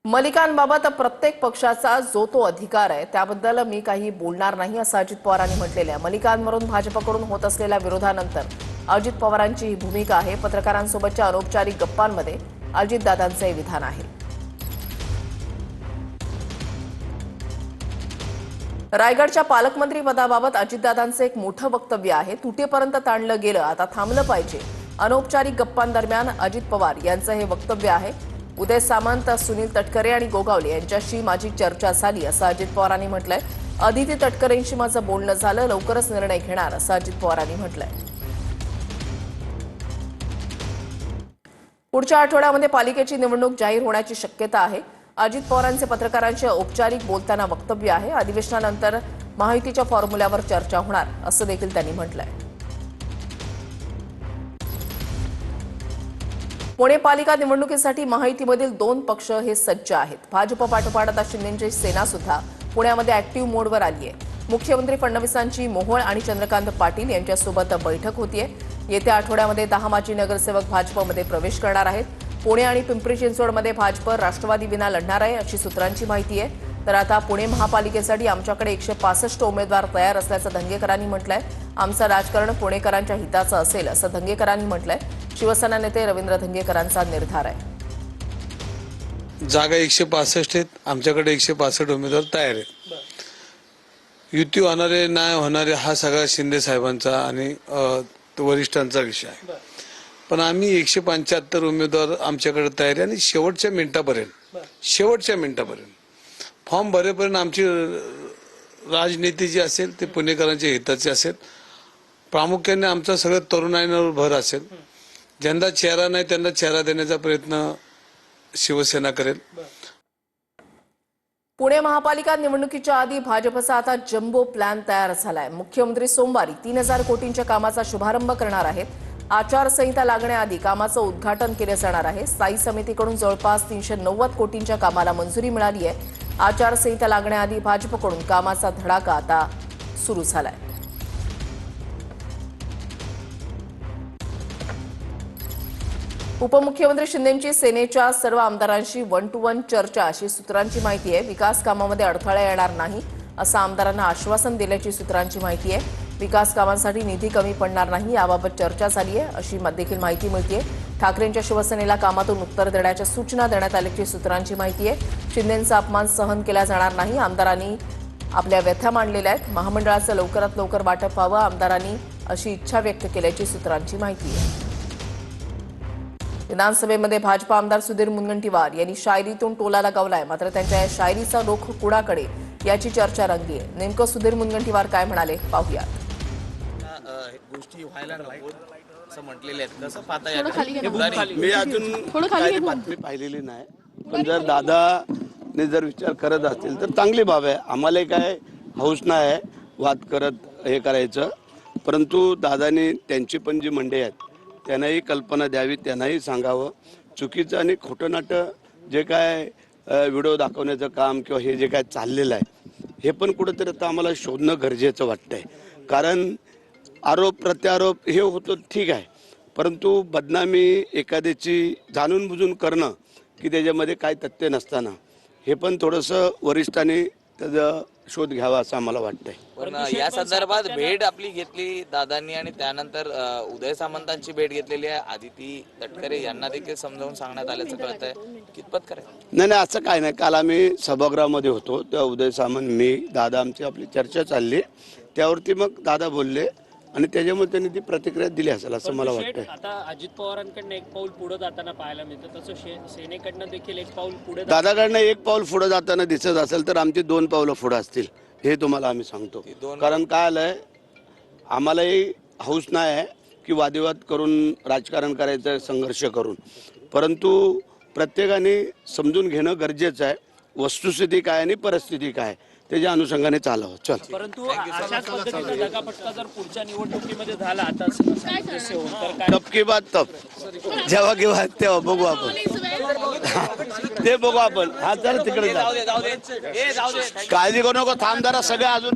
मलिकांबाबत प्रत्येक पक्षाचा जो तो अधिकार आहे त्याबद्दल मी काही बोलणार नाही असं अजित पवारांनी म्हटलेलं आहे। मलिकांवरून भाजपकडून होत असलेल्या विरोधानंतर अजित पवारांची ही भूमिका आहे। पत्रकारांसोबतच्या अनौपचारिक गप्पांमध्ये अजितदादांचे हे विधान आहे। रायगडच्या पालकमंत्री पदाबाबत अजितदादांचे एक मोठं वक्तव्य आहे। तुटेपर्यंत ताणलं गेलं, आता थांबलं पाहिजे। अनौपचारिक गप्पांदरम्यान अजित पवार यांचं हे वक्तव्य आहे। उदय सामंत, सुनील तटकरे आणि गोगावले यांच्याशी माझी चर्चा झाली असं अजित पवारांनी म्हटलंय। अदिती तटकरेंशी माझं बोलणं झालं, लवकरच निर्णय घेणार असं अजित पवारांनी म्हटलंय। पुढच्या आठवड्यामध्ये पालिकेची निवडणूक जाहीर होण्याची शक्यता आहे। अजित पवारांचे पत्रकारांशी औपचारिक बोलताना वक्तव्य आहे। अधिवेशनानंतर महायुतीच्या फॉर्म्युल्यावर चर्चा होणार असं देखील त्यांनी म्हटलंय। पुणे पालिका निवडणुकीसाठी महायुतीमधील दोन पक्ष हे सज्ज आहेत। भाजप पाठोपाठ आता शिंदेची सेना सुद्धा पुण्यामध्ये ऍक्टिव्ह मोडवर आली आहे। मुख्यमंत्री फडणवीसांची मोहोळ आणि चंद्रकांत पाटील यांच्यासोबत बैठक होतीये। येत्या आठवड्यामध्ये 10 माजी नगरसेवक भाजपमध्ये प्रवेश करणार आहेत। पुणे आणि पिंपरी चिंचवडमध्ये भाजप राष्ट्रवादी विना लढणार आहे अशी सूत्रांची माहिती आहे। तर आता पुणे महापालिकेसाठी आमच्याकडे 165 उमेदवार तयार असल्याचं धंगेकरांनी म्हटलंय। आमचं राजकारण पुणेकरांच्या हिताचं असेल असं धंगेकरांनी म्हटलंय। शिवसेना नेते रवींद्र धंगेकरांचा निर्धार आहे। जागा 165 आहेत, आमच्याकडे 165 उमेदवार तयार आहेत। युती होणारे नाही होणारे हा सगळा शिंदे साहेबांचा आणि वरिष्ठांचा विषय आहे। पण आम्ही 175 उमेदवार आमच्याकडे तयार आहे आणि शेवटच्या मिनिटापर्यंत फॉर्म भरेपर्यंत आमची राजनीती जी असेल ते पुणेकरांच्या हिताची असेल। प्रामुख्याने आमचा सगळ्या तरुणांवर भर असेल। ज्यांना चेहरा नाही त्यांना चेहरा देण्याचा प्रयत्न शिवसेना करेल। पुणे महापालिका निवडणुकीच्या आधी भाजपचा आता जम्बो प्लॅन तयार झालाय। मुख्यमंत्री सोमवारी 3000 कोटींच्या कामाचा शुभारंभ करणार आहेत। आचारसंहिता लागण्याआधी कामाचं उद्घाटन केलं जाणार आहे। स्थायी समितीकडून जवळपास 390 कोटींच्या कामाला मंजुरी मिळाली आहे। आचारसंहिता लागण्याआधी भाजपकडून कामाचा धडाका आता सुरू झालाय। उपमुख्यमंत्री शिंदेंची सेनेच्या सर्व आमदारांशी 1 to 1 चर्चा अशी सूत्रांची माहिती आहे। विकास कामामध्ये अडथळा येणार नाही असं आमदारांना आश्वासन दिल्याची सूत्रांची माहिती आहे। विकास कामांसाठी निधी कमी पडणार नाही याबाबत चर्चा झाली आहे अशी देखील माहिती मिळते। ठाकरेंच्या शिवसेनेला कामातून उत्तर देण्याच्या सूचना देण्यात आल्याची सूत्रांची माहिती आहे। शिंदेंचा अपमान सहन केला जाणार नाही। आमदारांनी आपल्या व्यथा मांडलेल्या आहेत। महामंडळाचं लवकरात लवकर वाटप व्हावं आमदारांनी अशी इच्छा व्यक्त केल्याची सूत्रांची माहिती आहे। विधानसभेमध्ये भाजप आमदार सुधीर मुनगंटीवार यांनी शायरीतून टोला लगावलाय। मात्र त्यांच्या शायरीचा रोख कुणाकडे याची चर्चा रंगली आहे। नेमकं सुधीर मुनगंटीवार काय म्हणाले पाहूया। गोष्टी व्हायला नको असं म्हटलेले आहेत, कसं पाहता येईल? मी अजून काही बातमी पाहिलेली नाही, पण जर दादाने जर विचार करत असतील तर चांगली बाब आहे। आम्हाला काय हौस नाही वाद करत हे करायचं, परंतु दादानी त्यांची पण जी मंडळी आहेत त्यांनाही कल्पना द्यावी, त्यांनाही सांगावं। चुकीचं आणि खोटं नाटं जे काय व्हिडिओ दाखवण्याचं काम किंवा हे जे काय चाललेलं आहे हे पण कुठंतरी आता आम्हाला शोधणं गरजेचं वाटतंय। कारण आरोप प्रत्यारोप हे होतं ठीक आहे, परंतु बदनामी एखाद्याची जाणून बुजून करणं की त्याच्यामध्ये काय तथ्य नसताना हे पण थोडंसं वरिष्ठांनी त्याचा शोध घ्यावा असं आम्हाला वाटतंय। पण या संदर्भात भेट आपली घेतली दादांनी आणि त्यानंतर उदय सामंतांची भेट घेतलेली आहे। आदिती तटकरे यांना देखील समजावून सांगण्यात आल्याचं कळत आहे, कितपत करायचं? नाही असं काय नाही। काल आम्ही सभागृहामध्ये होतो तेव्हा उदय सामंत, मी, दादा आमची आपली चर्चा चालली, त्यावरती मग दादा बोलले आणि त्याच्यामुळे त्यांनी ती प्रतिक्रिया दिली असेल असं मला वाटतं। आता अजित पवारांकडनं एक पाऊल पुढे जाताना पाहायला मिळतं, तसं सेनेकडनं देखील एक पाऊल पुढे दादाकडनं एक पाऊल पुढे जाताना दिसत असेल तर आमची 2 पावलं पुढे असतील हे तुम्हाला आम्ही सांगतो। कारण काय आलंय, आम्हालाही हौस नाही आहे की वादिवाद करून राजकारण करायचं संघर्ष करून, परंतु प्रत्येकाने समजून घेणं गरजेचं आहे। वस्तुस्थिती काय आणि परिस्थिती काय त्याच्या अनुषंगाने चालावं। चल, परंतु अशाच पद्धतीचा दगाफटका जर पुढच्या निवडणुकीमध्ये झाला आता तब की बात तब, जेव्हा की बात तेव्हा बघू आपण, ते बघू आपण। हा चल तिकडे जा, काळजी करू नको, थांब जरा, सगळे अजून